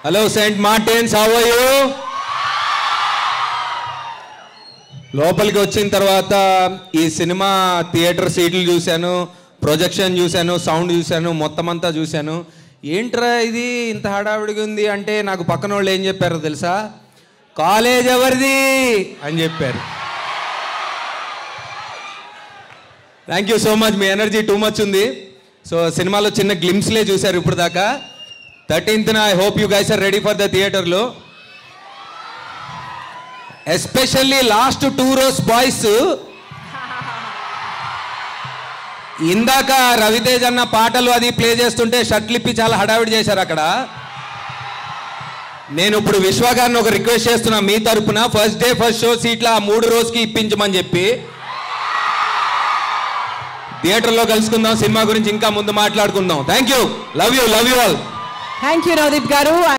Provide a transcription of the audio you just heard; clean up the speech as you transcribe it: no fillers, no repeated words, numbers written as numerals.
Hello Saint Martin's, how are you? లోపలికి వచ్చిన తర్వాత ఈ సినిమా థియేటర్ సీట్లు చూశాను, ప్రొజెక్షన్ చూశాను, సౌండ్ చూశాను, మొత్తం అంతా చూశాను. ఏంట్రా ఇది ఇంత హడావిడిగా ఉంది అంటే నాకు పక్కన వాళ్ళు ఏం చెప్పారో తెలుసా? కాలేజ్ ఎవరిది అని చెప్పారు. థ్యాంక్ యూ సో మచ్, మీ ఎనర్జీ టూ మచ్ ఉంది. సో సినిమాలో చిన్న గ్లిమ్స్లే చూశారు ఇప్పుడు దాకా. 13th I hope you guys are ready for the థియేటర్లో. Especially last 2 rows boys. ఇందాక రవితేజ్ అన్న పాటలు అది ప్లే చేస్తుంటే షర్ట్లు ఇప్పి చాలా హడావిడి చేశారు అక్కడ. నేను ఇప్పుడు విశ్వ గారిని ఒక రిక్వెస్ట్ చేస్తున్నా మీ తరపున, ఫస్ట్ డే ఫస్ట్ షో సీట్ల 3 rows ఇప్పించమని చెప్పి. థియేటర్లో కలుసుకుందాం, సినిమా గురించి ఇంకా ముందు మాట్లాడుకుందాం. Thank you, love you all. Thank you Navdeep గారు.